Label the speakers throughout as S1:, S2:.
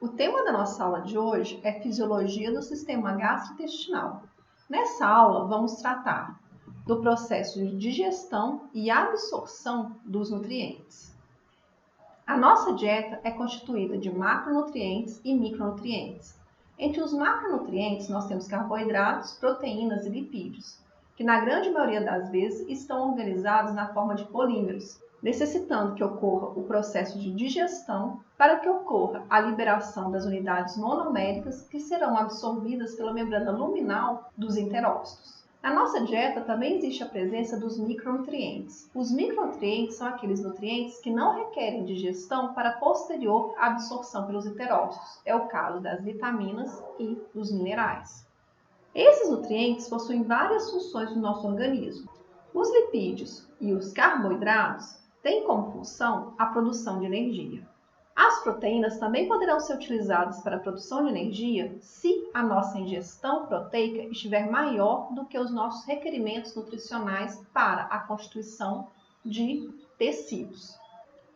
S1: O tema da nossa aula de hoje é Fisiologia do Sistema Gastrointestinal. Nessa aula, vamos tratar do processo de digestão e absorção dos nutrientes. A nossa dieta é constituída de macronutrientes e micronutrientes. Entre os macronutrientes, nós temos carboidratos, proteínas e lipídios, que na grande maioria das vezes estão organizados na forma de polímeros, necessitando que ocorra o processo de digestão para que ocorra a liberação das unidades monoméricas que serão absorvidas pela membrana luminal dos enterócitos. Na nossa dieta também existe a presença dos micronutrientes. Os micronutrientes são aqueles nutrientes que não requerem digestão para posterior absorção pelos enterócitos. É o caso das vitaminas e dos minerais. Esses nutrientes possuem várias funções no nosso organismo. Os lipídios e os carboidratos têm como função a produção de energia. As proteínas também poderão ser utilizadas para a produção de energia se a nossa ingestão proteica estiver maior do que os nossos requerimentos nutricionais para a constituição de tecidos.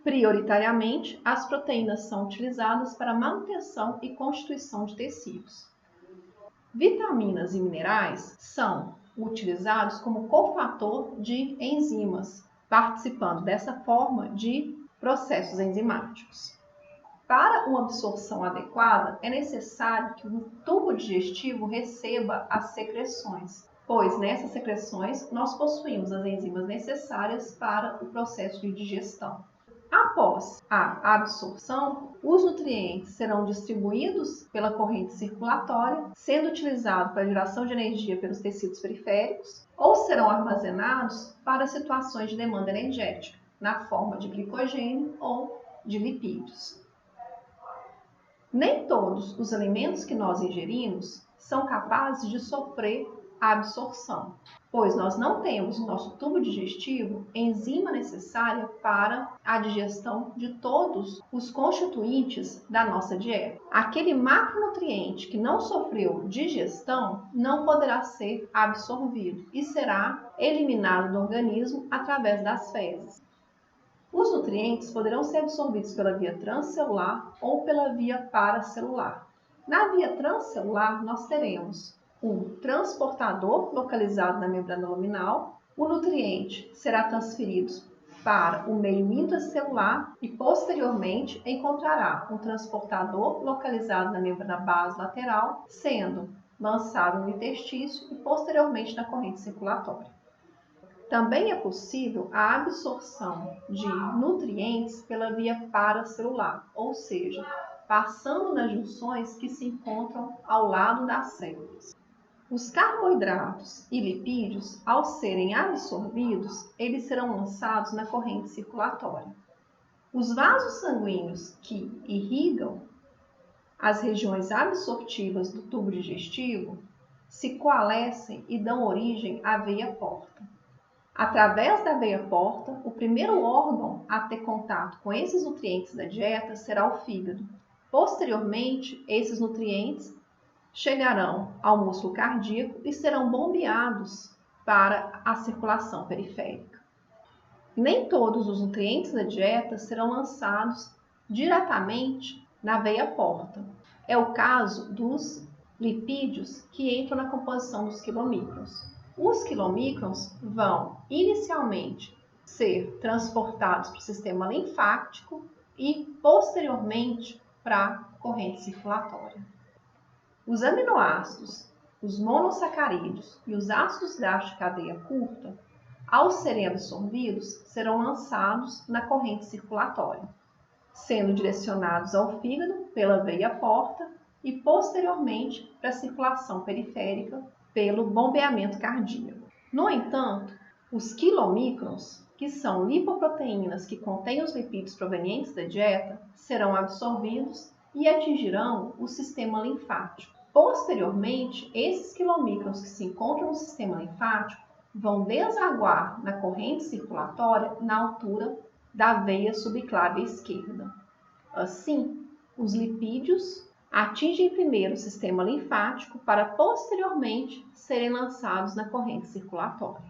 S1: Prioritariamente, as proteínas são utilizadas para a manutenção e constituição de tecidos. Vitaminas e minerais são utilizados como cofator de enzimas, participando dessa forma de processos enzimáticos. Para uma absorção adequada, é necessário que o tubo digestivo receba as secreções, pois nessas secreções nós possuímos as enzimas necessárias para o processo de digestão. Após a absorção, os nutrientes serão distribuídos pela corrente circulatória, sendo utilizados para a geração de energia pelos tecidos periféricos, ou serão armazenados para situações de demanda energética, na forma de glicogênio ou de lipídios. Nem todos os alimentos que nós ingerimos são capazes de sofrer a absorção, pois nós não temos no nosso tubo digestivo enzima necessária para a digestão de todos os constituintes da nossa dieta. Aquele macronutriente que não sofreu digestão não poderá ser absorvido e será eliminado do organismo através das fezes. Os nutrientes poderão ser absorvidos pela via transcelular ou pela via paracelular. Na via transcelular, nós teremos um transportador localizado na membrana luminal. O nutriente será transferido para o meio intracelular e, posteriormente, encontrará um transportador localizado na membrana basolateral, sendo lançado no interstício e, posteriormente, na corrente circulatória. Também é possível a absorção de nutrientes pela via paracelular, ou seja, passando nas junções que se encontram ao lado das células. Os carboidratos e lipídios, ao serem absorvidos, eles serão lançados na corrente circulatória. Os vasos sanguíneos que irrigam as regiões absortivas do tubo digestivo se coalescem e dão origem à veia porta. Através da veia porta, o primeiro órgão a ter contato com esses nutrientes da dieta será o fígado. Posteriormente, esses nutrientes chegarão ao músculo cardíaco e serão bombeados para a circulação periférica. Nem todos os nutrientes da dieta serão lançados diretamente na veia porta. É o caso dos lipídios que entram na composição dos quilomicrons. Os quilomicrons vão inicialmente ser transportados para o sistema linfático e posteriormente para a corrente circulatória. Os aminoácidos, os monossacarídeos e os ácidos graxos de cadeia curta, ao serem absorvidos, serão lançados na corrente circulatória, sendo direcionados ao fígado pela veia porta e posteriormente para a circulação periférica pelo bombeamento cardíaco. No entanto, os quilomicrons, que são lipoproteínas que contêm os lipídios provenientes da dieta, serão absorvidos e atingirão o sistema linfático. Posteriormente, esses quilomicrons que se encontram no sistema linfático vão desaguar na corrente circulatória na altura da veia subclávia esquerda. Assim, os lipídios atingem primeiro o sistema linfático para posteriormente serem lançados na corrente circulatória.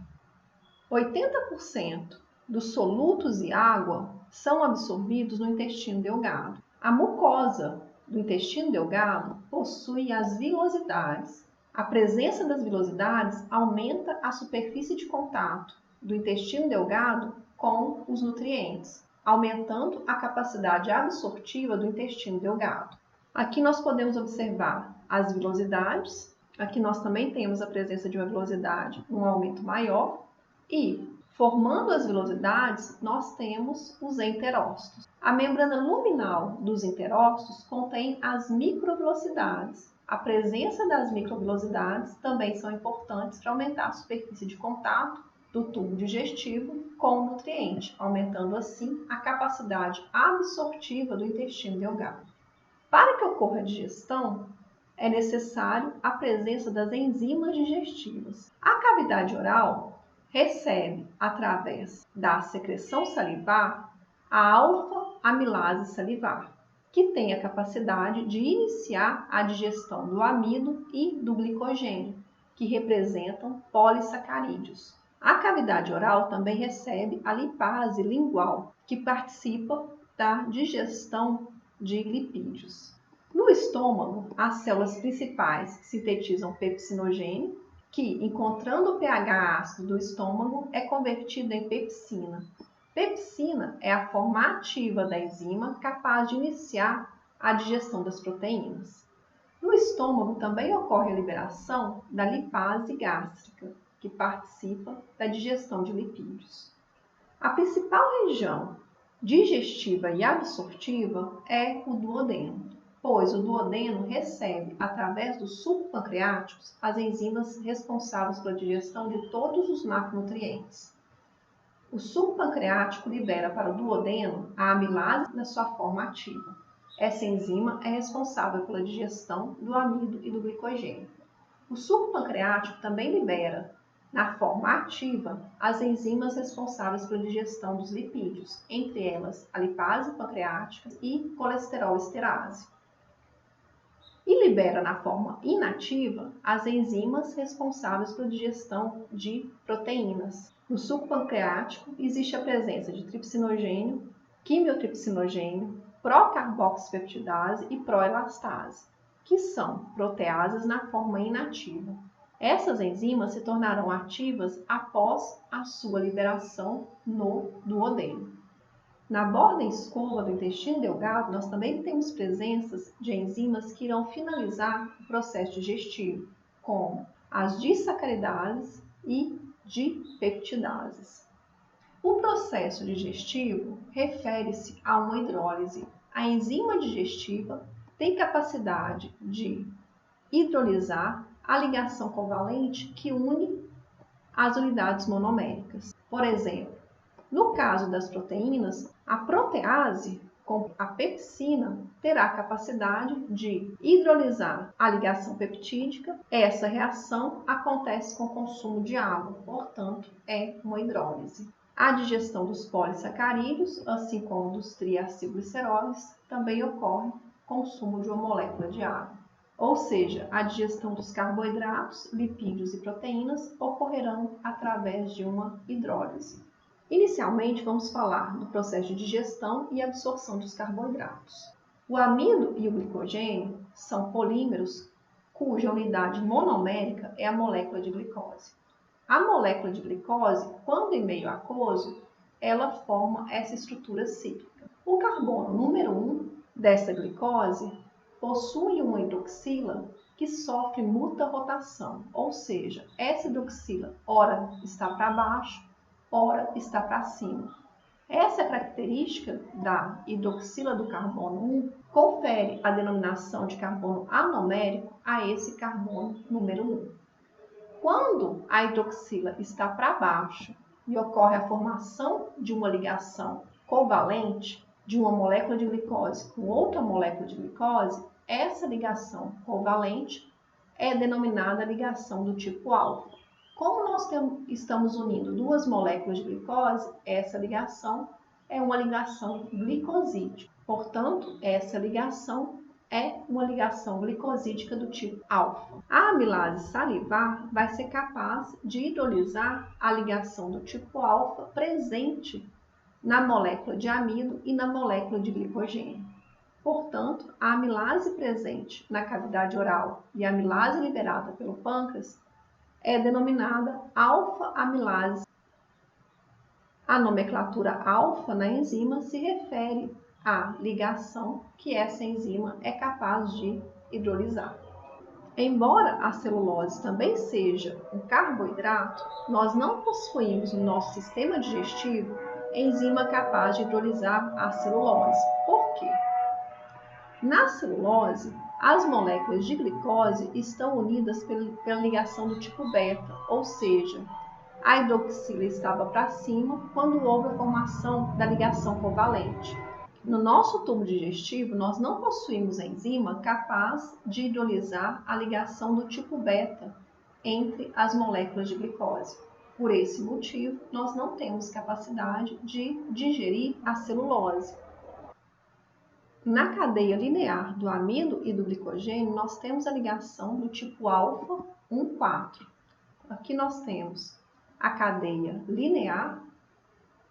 S1: 80% dos solutos e água são absorvidos no intestino delgado. A mucosa do intestino delgado possui as vilosidades. A presença das vilosidades aumenta a superfície de contato do intestino delgado com os nutrientes, aumentando a capacidade absortiva do intestino delgado. Aqui nós podemos observar as vilosidades. Aqui nós também temos a presença de uma vilosidade, um aumento maior, e formando as vilosidades, nós temos os enterócitos. A membrana luminal dos enterócitos contém as microvilosidades. A presença das microvilosidades também são importantes para aumentar a superfície de contato do tubo digestivo com o nutriente, aumentando assim a capacidade absortiva do intestino delgado. Para que ocorra a digestão, é necessário a presença das enzimas digestivas. A cavidade oral recebe, através da secreção salivar, a alfa-amilase salivar, que tem a capacidade de iniciar a digestão do amido e do glicogênio, que representam polissacarídeos. A cavidade oral também recebe a lipase lingual, que participa da digestão de lipídios. No estômago, as células principais sintetizam pepsinogênio, que, encontrando o pH ácido do estômago, é convertido em pepsina. Pepsina é a forma ativa da enzima capaz de iniciar a digestão das proteínas. No estômago também ocorre a liberação da lipase gástrica, que participa da digestão de lipídios. A principal região digestiva e absortiva é o duodeno, pois o duodeno recebe, através dos sucos pancreáticos, as enzimas responsáveis pela digestão de todos os macronutrientes. O suco pancreático libera para o duodeno a amilase na sua forma ativa. Essa enzima é responsável pela digestão do amido e do glicogênio. O suco pancreático também libera, na forma ativa, as enzimas responsáveis pela digestão dos lipídios, entre elas a lipase pancreática e colesterol esterase. E libera na forma inativa as enzimas responsáveis pela digestão de proteínas. No suco pancreático existe a presença de tripsinogênio, quimiotripsinogênio, procarboxipeptidase e proelastase, que são proteases na forma inativa. Essas enzimas se tornarão ativas após a sua liberação no duodeno. Na borda escova do intestino delgado, nós também temos presenças de enzimas que irão finalizar o processo digestivo, como as disacaridases e dipeptidases. O processo digestivo refere-se a uma hidrólise. A enzima digestiva tem capacidade de hidrolisar a ligação covalente que une as unidades monoméricas. Por exemplo, no caso das proteínas, a protease com a pepsina terá a capacidade de hidrolisar a ligação peptídica. Essa reação acontece com o consumo de água, portanto, é uma hidrólise. A digestão dos polissacarídeos, assim como dos triacilgliceróis, também ocorre com o consumo de uma molécula de água. Ou seja, a digestão dos carboidratos, lipídios e proteínas ocorrerão através de uma hidrólise. Inicialmente, vamos falar do processo de digestão e absorção dos carboidratos. O amido e o glicogênio são polímeros cuja unidade monomérica é a molécula de glicose. A molécula de glicose, quando em meio aquoso, ela forma essa estrutura cíclica. O carbono número 1 dessa glicose possui uma hidroxila que sofre muta-rotação, ou seja, essa hidroxila ora está para baixo, ora está para cima. Essa característica da hidroxila do carbono 1 confere a denominação de carbono anomérico a esse carbono número 1. Quando a hidroxila está para baixo e ocorre a formação de uma ligação covalente de uma molécula de glicose com outra molécula de glicose, essa ligação covalente é denominada ligação do tipo alfa. Como nós estamos unindo duas moléculas de glicose, essa ligação é uma ligação glicosídica. Portanto, essa ligação é uma ligação glicosídica do tipo alfa. A amilase salivar vai ser capaz de hidrolisar a ligação do tipo alfa presente na molécula de amido e na molécula de glicogênio. Portanto, a amilase presente na cavidade oral e a amilase liberada pelo pâncreas é denominada alfa-amilase. A nomenclatura alfa na enzima se refere à ligação que essa enzima é capaz de hidrolisar. Embora a celulose também seja um carboidrato, nós não possuímos no nosso sistema digestivo enzima capaz de hidrolisar a celulose. Por quê? Na celulose, as moléculas de glicose estão unidas pela ligação do tipo beta, ou seja, a hidroxila estava para cima quando houve a formação da ligação covalente. No nosso tubo digestivo, nós não possuímos enzima capaz de hidrolisar a ligação do tipo beta entre as moléculas de glicose. Por esse motivo, nós não temos capacidade de digerir a celulose. Na cadeia linear do amido e do glicogênio, nós temos a ligação do tipo alfa 1,4. Aqui nós temos a cadeia linear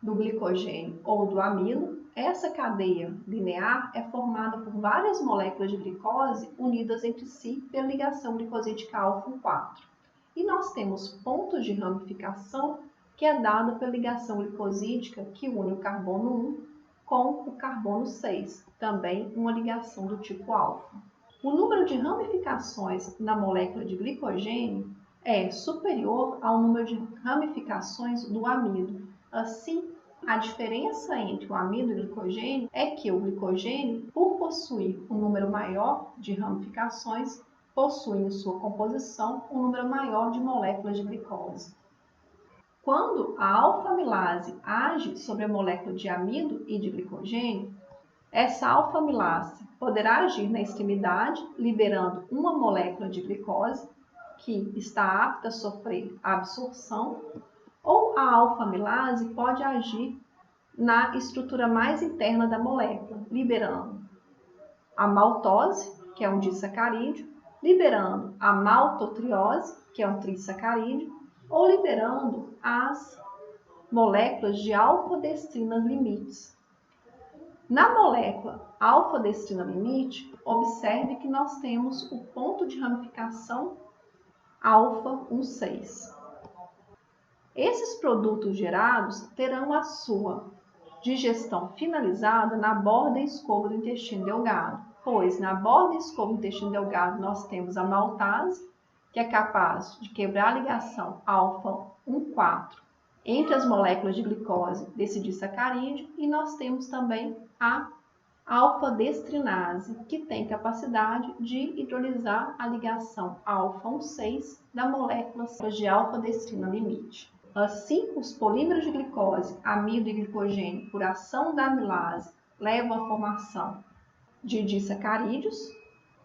S1: do glicogênio ou do amido. Essa cadeia linear é formada por várias moléculas de glicose unidas entre si pela ligação glicosídica alfa 1,4. E nós temos pontos de ramificação que é dada pela ligação glicosídica que une o carbono 1 com o carbono 6, também uma ligação do tipo alfa. O número de ramificações na molécula de glicogênio é superior ao número de ramificações do amido. Assim, a diferença entre o amido e o glicogênio é que o glicogênio, por possuir um número maior de ramificações, possui em sua composição um número maior de moléculas de glicose. Quando a alfa-amilase age sobre a molécula de amido e de glicogênio, essa alfa-amilase poderá agir na extremidade, liberando uma molécula de glicose, que está apta a sofrer a absorção, ou a alfa-amilase pode agir na estrutura mais interna da molécula, liberando a maltose, que é um disacarídeo, liberando a maltotriose, que é um trissacarídeo, ou liberando as moléculas de alfa-destrina limites. Na molécula alfa-destrina limite, observe que nós temos o ponto de ramificação alfa 1,6. Esses produtos gerados terão a sua digestão finalizada na borda e escova do intestino delgado, pois na borda e escova do intestino delgado nós temos a maltase, que é capaz de quebrar a ligação alfa 1,4 entre as moléculas de glicose desse disacarídeo, e nós temos também a alfa-destrinase, que tem capacidade de hidrolisar a ligação alfa 1,6 da molécula de alfa-destrina limite. Assim, os polímeros de glicose, amido e glicogênio, por ação da amilase, levam à formação de disacarídeos,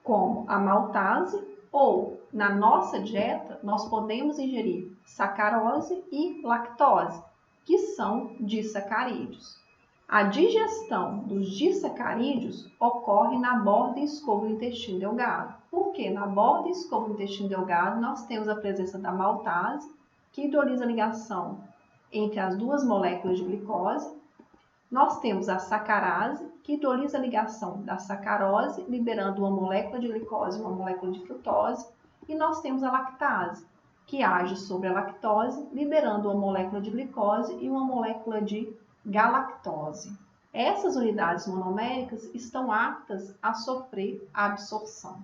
S1: como a maltase, ou na nossa dieta nós podemos ingerir sacarose e lactose, que são disacarídeos. A digestão dos disacarídeos ocorre na borda e escova do intestino delgado. Porque na borda e escova do intestino delgado nós temos a presença da maltase, que hidrolisa a ligação entre as duas moléculas de glicose. Nós temos a sacarase, que hidrolisa a ligação da sacarose, liberando uma molécula de glicose e uma molécula de frutose. E nós temos a lactase, que age sobre a lactose, liberando uma molécula de glicose e uma molécula de galactose. Essas unidades monoméricas estão aptas a sofrer a absorção.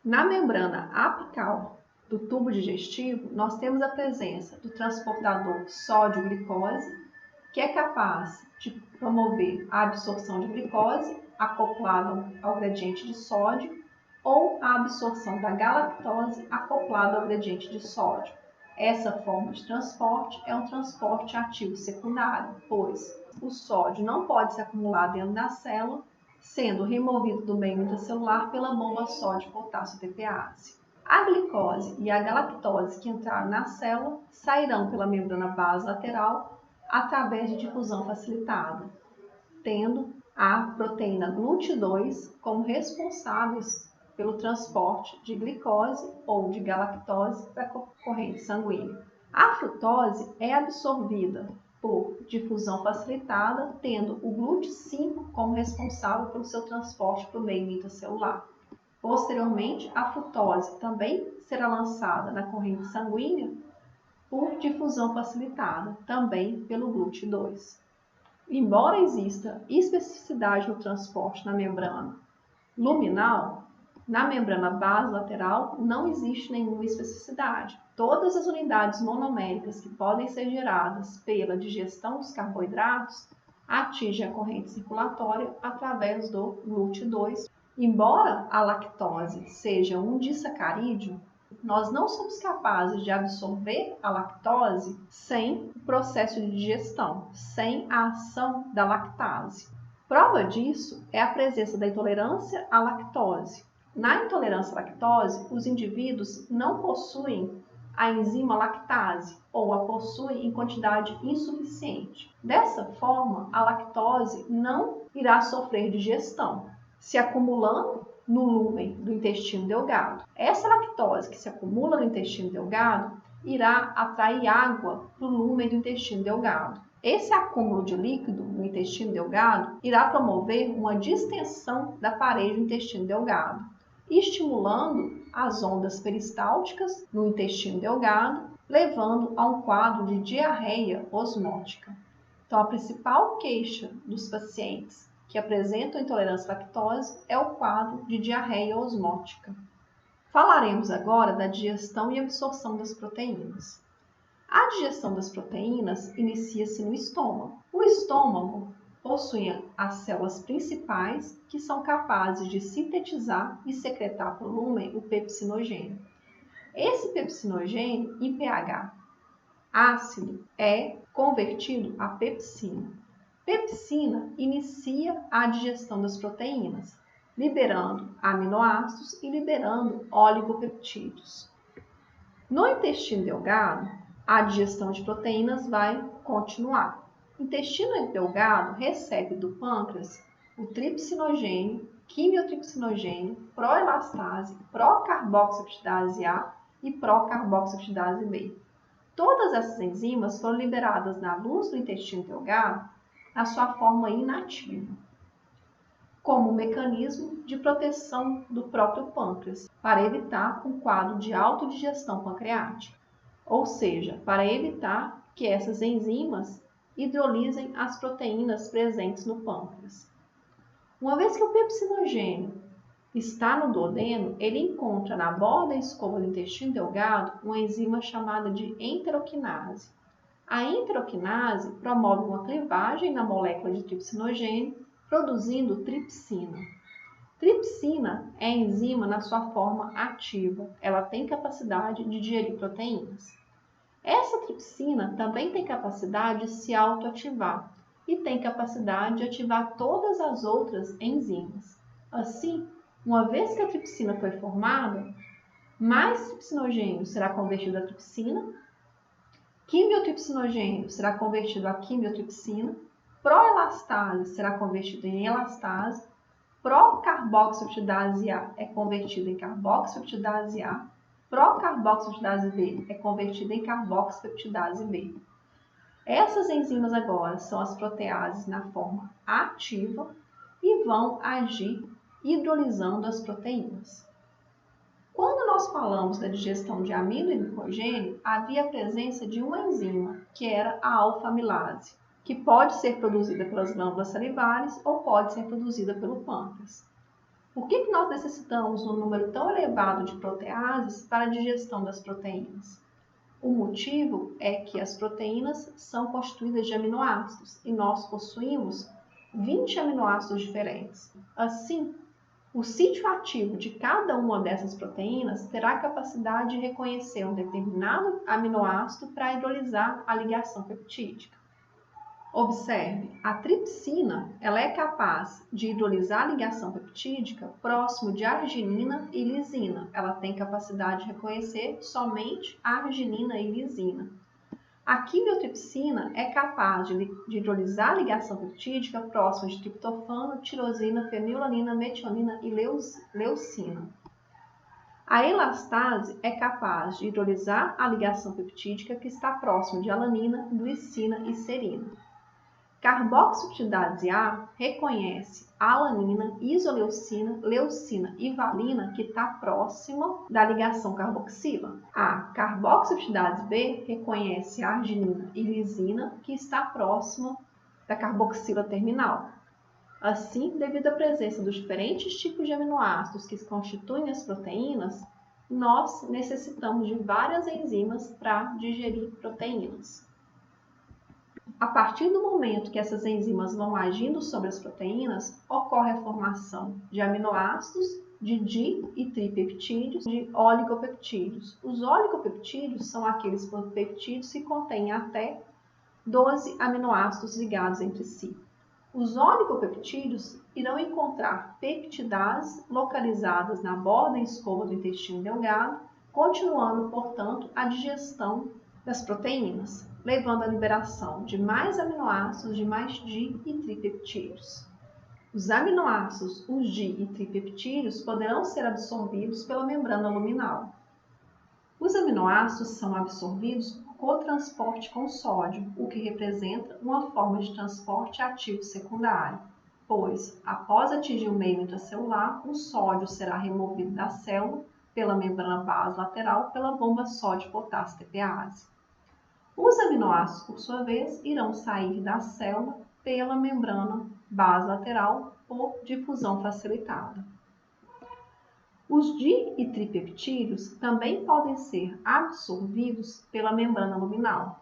S1: Na membrana apical do tubo digestivo, nós temos a presença do transportador sódio-glicose, que é capaz de promover a absorção de glicose acoplada ao gradiente de sódio ou a absorção da galactose acoplada ao gradiente de sódio. Essa forma de transporte é um transporte ativo secundário, pois o sódio não pode se acumular dentro da célula, sendo removido do meio intracelular pela bomba sódio-potássio TPase. A glicose e a galactose que entraram na célula sairão pela membrana basolateral através de difusão facilitada, tendo a proteína GLUT2 como responsáveis pelo transporte de glicose ou de galactose para a corrente sanguínea. A frutose é absorvida por difusão facilitada, tendo o GLUT5 como responsável pelo seu transporte para o meio intracelular. Posteriormente, a frutose também será lançada na corrente sanguínea por difusão facilitada, também pelo GLUT2. Embora exista especificidade no transporte na membrana luminal, na membrana basolateral não existe nenhuma especificidade. Todas as unidades monoméricas que podem ser geradas pela digestão dos carboidratos atingem a corrente circulatória através do GLUT2. Embora a lactose seja um disacarídeo, nós não somos capazes de absorver a lactose sem o processo de digestão, sem a ação da lactase. Prova disso é a presença da intolerância à lactose. Na intolerância à lactose, os indivíduos não possuem a enzima lactase ou a possuem em quantidade insuficiente. Dessa forma, a lactose não irá sofrer digestão, se acumulando no lúmen do intestino delgado. Essa lactose que se acumula no intestino delgado irá atrair água para o lúmen do intestino delgado. Esse acúmulo de líquido no intestino delgado irá promover uma distensão da parede do intestino delgado, estimulando as ondas peristálticas no intestino delgado, levando a um quadro de diarreia osmótica. Então, a principal queixa dos pacientes que apresentam intolerância à lactose é o quadro de diarreia osmótica. Falaremos agora da digestão e absorção das proteínas. A digestão das proteínas inicia-se no estômago. O estômago possui as células principais que são capazes de sintetizar e secretar para o lúmen o pepsinogênio. Esse pepsinogênio, em pH ácido, é convertido a pepsina. Pepsina inicia a digestão das proteínas, liberando aminoácidos e liberando oligopeptídeos. No intestino delgado, a digestão de proteínas vai continuar. O intestino delgado recebe do pâncreas o tripsinogênio, quimiotripsinogênio, proelastase, procarboxipeptidase A e procarboxipeptidase B. Todas essas enzimas foram liberadas na luz do intestino delgado na sua forma inativa, como um mecanismo de proteção do próprio pâncreas, para evitar um quadro de autodigestão pancreática, ou seja, para evitar que essas enzimas hidrolisem as proteínas presentes no pâncreas. Uma vez que o pepsinogênio está no duodeno, ele encontra na borda da escova do intestino delgado uma enzima chamada de enteroquinase. A enteroquinase promove uma clivagem na molécula de tripsinogênio, produzindo tripsina. Tripsina é a enzima na sua forma ativa. Ela tem capacidade de digerir proteínas. Essa tripsina também tem capacidade de se autoativar e tem capacidade de ativar todas as outras enzimas. Assim, uma vez que a tripsina foi formada, mais tripsinogênio será convertido a tripsina, quimiotripsinogênio será convertido a quimiotripsina, proelastase será convertido em elastase, procarboxipeptidase A é convertido em carboxipeptidase A, procarboxipeptidase B é convertida em carboxipeptidase B. Essas enzimas agora são as proteases na forma ativa e vão agir hidrolisando as proteínas. Quando nós falamos da digestão de amido e glicogênio, havia a presença de uma enzima, que era a alfa-amilase, que pode ser produzida pelas glândulas salivares ou pode ser produzida pelo pâncreas. Por que nós necessitamos de um número tão elevado de proteases para a digestão das proteínas? O motivo é que as proteínas são constituídas de aminoácidos e nós possuímos 20 aminoácidos diferentes. Assim, o sítio ativo de cada uma dessas proteínas terá a capacidade de reconhecer um determinado aminoácido para hidrolisar a ligação peptídica. Observe, a tripsina ela é capaz de hidrolisar a ligação peptídica próximo de arginina e lisina. Ela tem capacidade de reconhecer somente arginina e lisina. A quimiotripsina é capaz de hidrolisar a ligação peptídica próxima de triptofano, tirosina, fenilalanina, metionina e leucina. A elastase é capaz de hidrolisar a ligação peptídica que está próxima de alanina, glicina e serina. Carboxipeptidase A reconhece a alanina, isoleucina, leucina e valina que está próxima da ligação carboxila. A carboxipeptidase B reconhece a arginina e lisina que está próxima da carboxila terminal. Assim, devido à presença dos diferentes tipos de aminoácidos que constituem as proteínas, nós necessitamos de várias enzimas para digerir proteínas. A partir do momento que essas enzimas vão agindo sobre as proteínas, ocorre a formação de aminoácidos, de di e tripeptídeos, de oligopeptídeos. Os oligopeptídeos são aqueles peptídeos que contêm até 12 aminoácidos ligados entre si. Os oligopeptídeos irão encontrar peptidases localizadas na borda e escova do intestino delgado, continuando, portanto, a digestão das proteínas, levando à liberação de mais aminoácidos de mais di e tripeptídeos. Os aminoácidos, os di e tripeptídeos, poderão ser absorvidos pela membrana luminal. Os aminoácidos são absorvidos por cotransporte com sódio, o que representa uma forma de transporte ativo secundário, pois, após atingir o meio intracelular, o sódio será removido da célula pela membrana base-lateral pela bomba sódio-potássio-TPase. Os aminoácidos, por sua vez, irão sair da célula pela membrana base-lateral por difusão facilitada. Os di e tripeptídeos também podem ser absorvidos pela membrana luminal.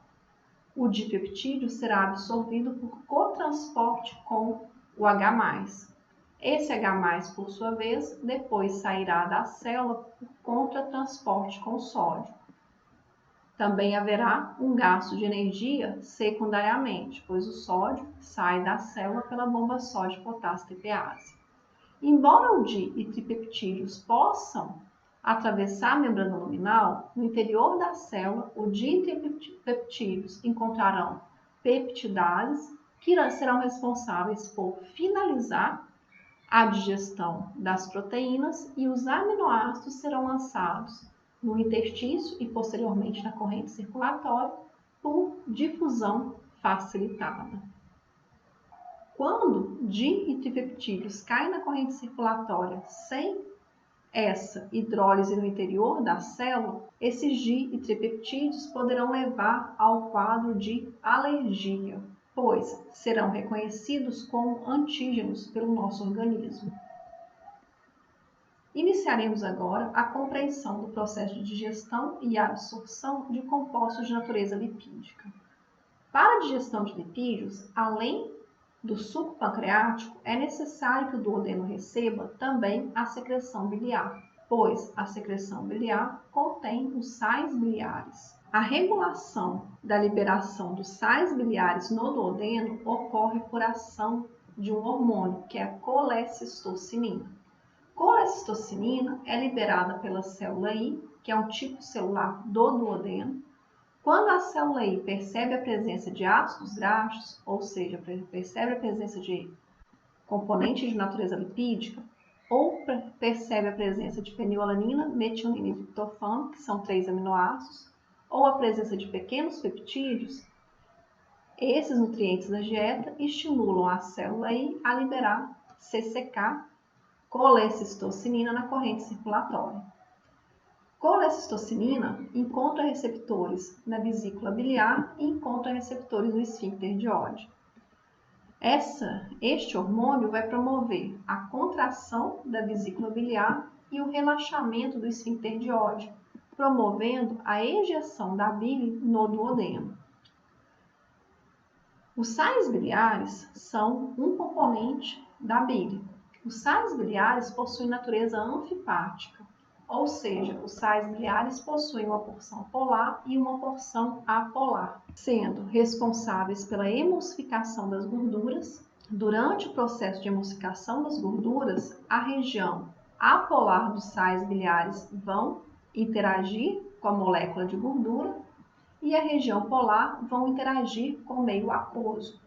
S1: O dipeptídeo será absorvido por cotransporte com o H+. Esse H+, por sua vez, depois sairá da célula por contratransporte com sódio. Também haverá um gasto de energia secundariamente, pois o sódio sai da célula pela bomba sódio-potássio-TPase. Embora o di e tripeptídeos possam atravessar a membrana luminal, no interior da célula, o di e tripeptídeos encontrarão peptidases que serão responsáveis por finalizar a digestão das proteínas e os aminoácidos serão lançados no interstício e posteriormente na corrente circulatória por difusão facilitada. Quando di e tripeptídeos caem na corrente circulatória sem essa hidrólise no interior da célula, esses di e tripeptídeos poderão levar ao quadro de alergia, pois serão reconhecidos como antígenos pelo nosso organismo. Iniciaremos agora a compreensão do processo de digestão e absorção de compostos de natureza lipídica. Para a digestão de lipídios, além do suco pancreático, é necessário que o duodeno receba também a secreção biliar, pois a secreção biliar contém os sais biliares. A regulação da liberação dos sais biliares no duodeno ocorre por ação de um hormônio, que é a colecistocinina. Colecistocinina é liberada pela célula I, que é um tipo celular do duodeno. Quando a célula I percebe a presença de ácidos graxos, ou seja, percebe a presença de componentes de natureza lipídica, ou percebe a presença de fenilalanina, metionina e triptofano, que são 3 aminoácidos, ou a presença de pequenos peptídeos, esses nutrientes da dieta estimulam a célula I a liberar CCK, colecistocinina, na corrente circulatória. Colecistocinina encontra receptores na vesícula biliar e encontra receptores no esfíncter de Oddi. Este hormônio vai promover a contração da vesícula biliar e o relaxamento do esfíncter de Oddi, promovendo a ejeção da bile no duodeno. Os sais biliares são um componente da bile. Os sais biliares possuem natureza anfipática, ou seja, os sais biliares possuem uma porção polar e uma porção apolar, sendo responsáveis pela emulsificação das gorduras. Durante o processo de emulsificação das gorduras, a região apolar dos sais biliares vão interagir com a molécula de gordura e a região polar vão interagir com o meio aquoso.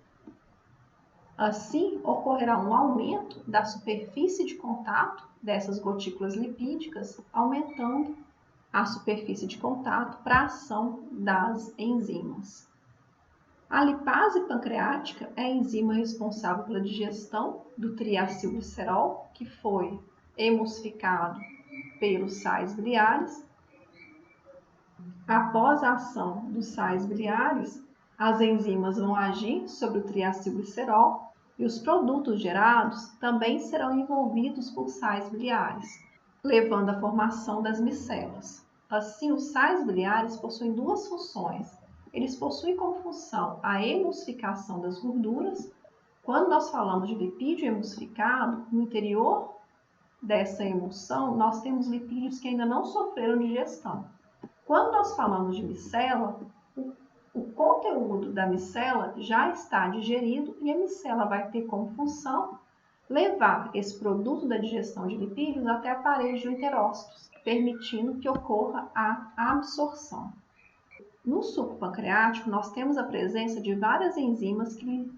S1: Assim, ocorrerá um aumento da superfície de contato dessas gotículas lipídicas, aumentando a superfície de contato para a ação das enzimas. A lipase pancreática é a enzima responsável pela digestão do triacilglicerol, que foi emulsificado pelos sais biliares. Após a ação dos sais biliares, as enzimas vão agir sobre o triacilglicerol e os produtos gerados também serão envolvidos por sais biliares, levando à formação das micelas. Assim, os sais biliares possuem duas funções. Eles possuem como função a emulsificação das gorduras. Quando nós falamos de lipídio emulsificado, no interior dessa emulsão, nós temos lipídios que ainda não sofreram digestão. Quando nós falamos de micela, o conteúdo da micela já está digerido e a micela vai ter como função levar esse produto da digestão de lipídios até a parede do enterócito, permitindo que ocorra a absorção. No suco pancreático, nós temos a presença de várias enzimas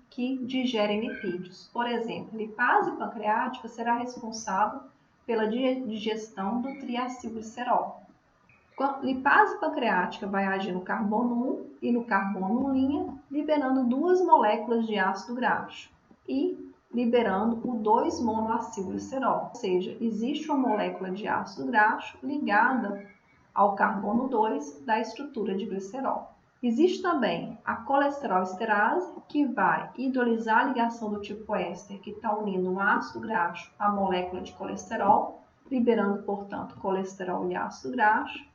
S1: que digerem lipídios. Por exemplo, a lipase pancreática será responsável pela digestão do triacilglicerol. A lipase pancreática vai agir no carbono 1 e no carbono linha, liberando duas moléculas de ácido graxo e liberando o 2-monoacilglicerol, ou seja, existe uma molécula de ácido graxo ligada ao carbono 2 da estrutura de glicerol. Existe também a colesterol-esterase, que vai hidrolisar a ligação do tipo éster, que está unindo um ácido graxo à molécula de colesterol, liberando, portanto, colesterol e ácido graxo.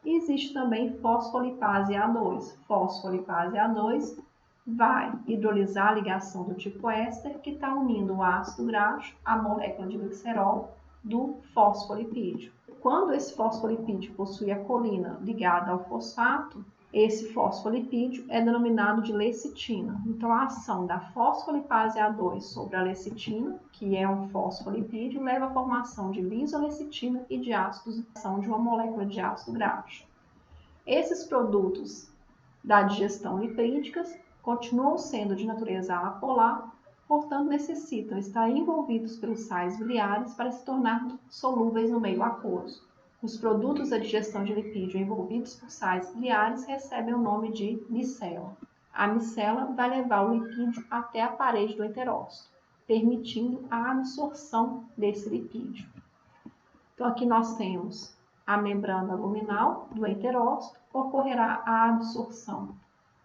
S1: E existe também fosfolipase A2. Fosfolipase A2 vai hidrolisar a ligação do tipo éster, que está unindo o ácido graxo à molécula de glicerol do fosfolipídio. Quando esse fosfolipídio possui a colina ligada ao fosfato, esse fosfolipídio é denominado de lecitina. Então, a ação da fosfolipase A2 sobre a lecitina, que é um fosfolipídio, leva à formação de lisolecitina e de ácidos, ação de uma molécula de ácido graxo. Esses produtos da digestão lipídicas continuam sendo de natureza apolar, portanto, necessitam estar envolvidos pelos sais biliares para se tornar solúveis no meio aquoso. Os produtos da digestão de lipídio envolvidos por sais biliares recebem o nome de micela. A micela vai levar o lipídio até a parede do enterócito, permitindo a absorção desse lipídio. Então, aqui nós temos a membrana luminal do enterócito, ocorrerá a absorção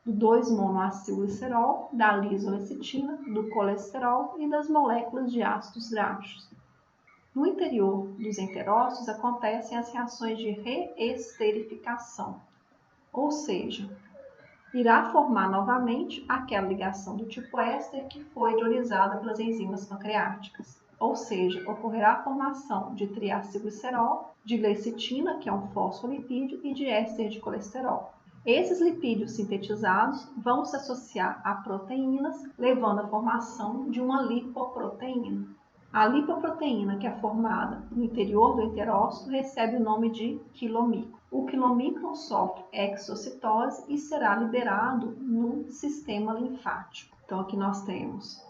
S1: do 2-monoacilglicerol, da lisolecitina, do colesterol e das moléculas de ácidos graxos. No interior dos enterócitos acontecem as reações de reesterificação, ou seja, irá formar novamente aquela ligação do tipo éster que foi hidrolisada pelas enzimas pancreáticas. Ou seja, ocorrerá a formação de triacilglicerol, de lecitina, que é um fosfolipídio, e de éster de colesterol. Esses lipídios sintetizados vão se associar a proteínas, levando à formação de uma lipoproteína. A lipoproteína, que é formada no interior do enterócito, recebe o nome de quilomicron. O quilomicron sofre exocitose e será liberado no sistema linfático. Então, aqui nós temos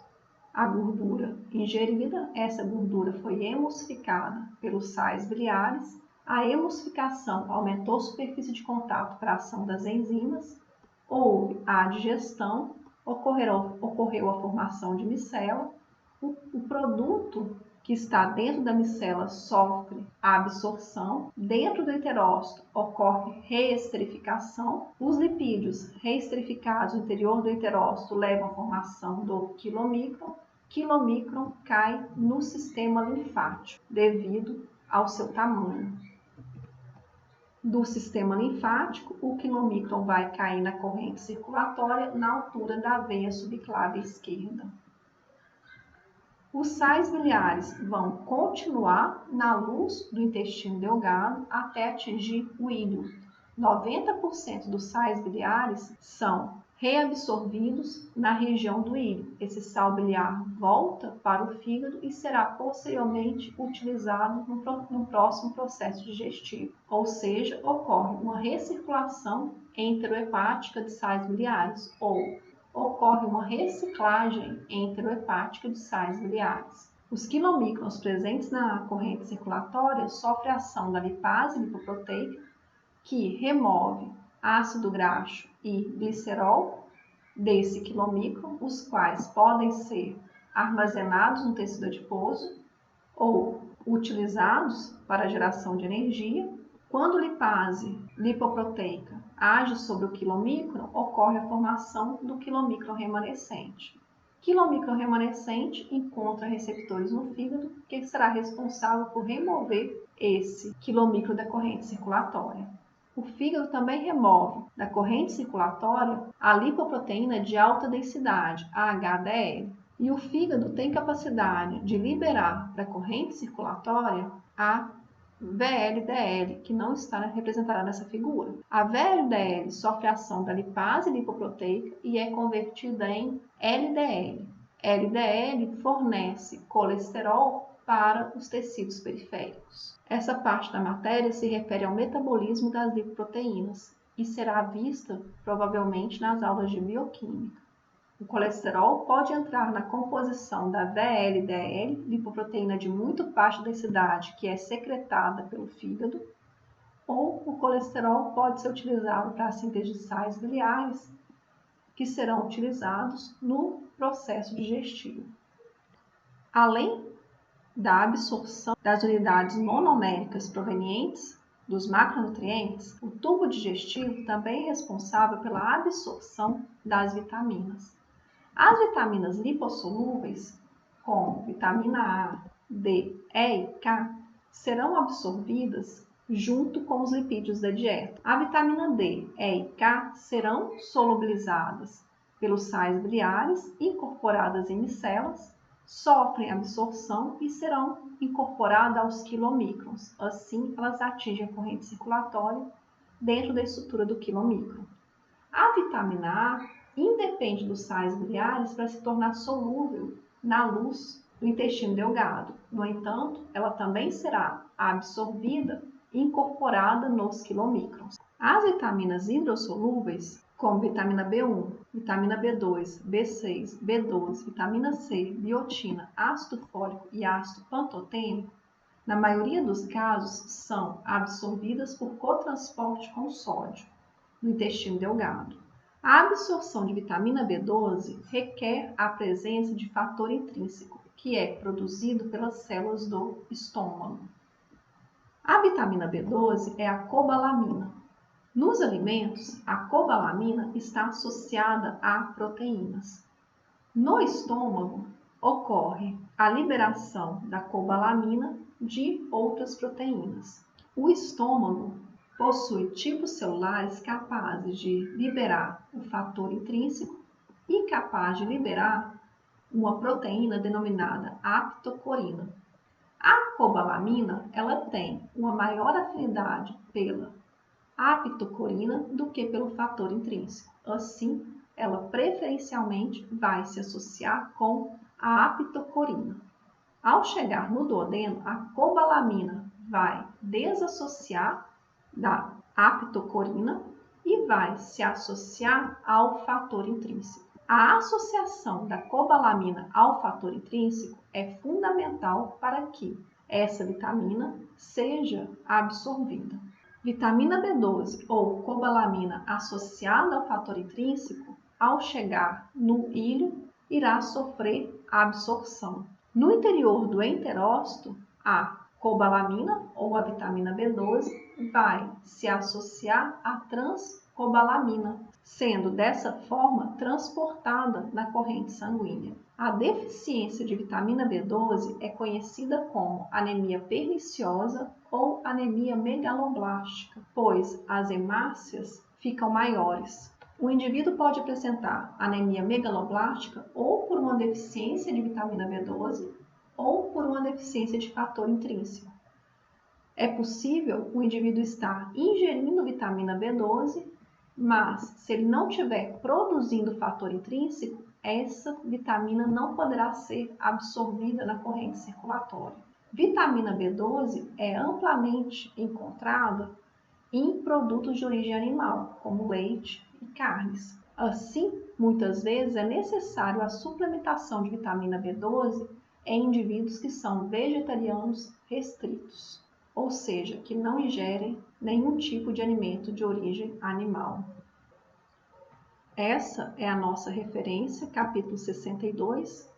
S1: a gordura ingerida. Essa gordura foi emulsificada pelos sais biliares. A emulsificação aumentou a superfície de contato para a ação das enzimas. Houve a digestão, ocorreu a formação de micela. O produto que está dentro da micela sofre a absorção. Dentro do enterócito ocorre reesterificação. Os lipídios reesterificados no interior do enterócito levam à formação do quilomicron. Quilomicron cai no sistema linfático devido ao seu tamanho. Do sistema linfático, o quilomicron vai cair na corrente circulatória na altura da veia subclave esquerda. Os sais biliares vão continuar na luz do intestino delgado até atingir o íleo. 90% dos sais biliares são reabsorvidos na região do íleo. Esse sal biliar volta para o fígado e será posteriormente utilizado no próximo processo digestivo. Ou seja, ocorre uma recirculação enterohepática de sais biliares, ou ocorre uma reciclagem enterohepática de sais biliares. Os quilomicrons presentes na corrente circulatória sofrem a ação da lipase lipoproteica, que remove ácido graxo e glicerol desse quilomicron, os quais podem ser armazenados no tecido adiposo ou utilizados para a geração de energia. Quando a lipase lipoproteica age sobre o quilomicron, ocorre a formação do quilomicron remanescente. Quilomicron remanescente encontra receptores no fígado, que será responsável por remover esse quilomicron da corrente circulatória. O fígado também remove da corrente circulatória a lipoproteína de alta densidade, a HDL, e o fígado tem capacidade de liberar da corrente circulatória a VLDL, que não está representada nessa figura. A VLDL sofre a ação da lipase lipoproteica e é convertida em LDL. LDL fornece colesterol para os tecidos periféricos. Essa parte da matéria se refere ao metabolismo das lipoproteínas e será vista provavelmente nas aulas de bioquímica. O colesterol pode entrar na composição da VLDL, lipoproteína de muito baixa densidade, que é secretada pelo fígado, ou o colesterol pode ser utilizado para a síntese de sais biliares, que serão utilizados no processo digestivo. Além da absorção das unidades monoméricas provenientes dos macronutrientes, o tubo digestivo também é responsável pela absorção das vitaminas. As vitaminas lipossolúveis, como vitamina A, D, E e K, serão absorvidas junto com os lipídios da dieta. A vitamina D, E e K serão solubilizadas pelos sais biliares, incorporadas em micelas, sofrem absorção e serão incorporadas aos quilomicrons. Assim, elas atingem a corrente circulatória dentro da estrutura do quilomicron. A vitamina A independe dos sais biliares para se tornar solúvel na luz do intestino delgado. No entanto, ela também será absorvida e incorporada nos quilomicrons. As vitaminas hidrossolúveis, como vitamina B1, vitamina B2, B6, B12, vitamina C, biotina, ácido fólico e ácido pantotênico, na maioria dos casos são absorvidas por cotransporte com sódio no intestino delgado. A absorção de vitamina B12 requer a presença de fator intrínseco, que é produzido pelas células do estômago. A vitamina B12 é a cobalamina. Nos alimentos, a cobalamina está associada a proteínas. No estômago, ocorre a liberação da cobalamina de outras proteínas. O estômago possui tipos celulares capazes de liberar o fator intrínseco e capaz de liberar uma proteína denominada aptocorina. A cobalamina, ela tem uma maior afinidade pela aptocorina do que pelo fator intrínseco. Assim, ela preferencialmente vai se associar com a aptocorina. Ao chegar no duodeno, a cobalamina vai desassociar da aptocorina e vai se associar ao fator intrínseco. A associação da cobalamina ao fator intrínseco é fundamental para que essa vitamina seja absorvida. Vitamina B12 ou cobalamina associada ao fator intrínseco, ao chegar no íleo, irá sofrer a absorção. No interior do enterócito, a cobalamina ou a vitamina B12 vai se associar à transcobalamina, sendo dessa forma transportada na corrente sanguínea. A deficiência de vitamina B12 é conhecida como anemia perniciosa ou anemia megaloblástica, pois as hemácias ficam maiores. O indivíduo pode apresentar anemia megaloblástica ou por uma deficiência de vitamina B12 ou por uma deficiência de fator intrínseco. É possível o indivíduo estar ingerindo vitamina B12, mas se ele não estiver produzindo fator intrínseco, essa vitamina não poderá ser absorvida na corrente circulatória. Vitamina B12 é amplamente encontrada em produtos de origem animal, como leite e carnes. Assim, Muitas vezes é necessário a suplementação de vitamina B12 em indivíduos que são vegetarianos restritos, ou seja, que não ingerem nenhum tipo de alimento de origem animal. Essa é a nossa referência, capítulo 62,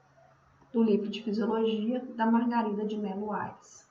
S1: do livro de Fisiologia da Margarida de Mello Aires.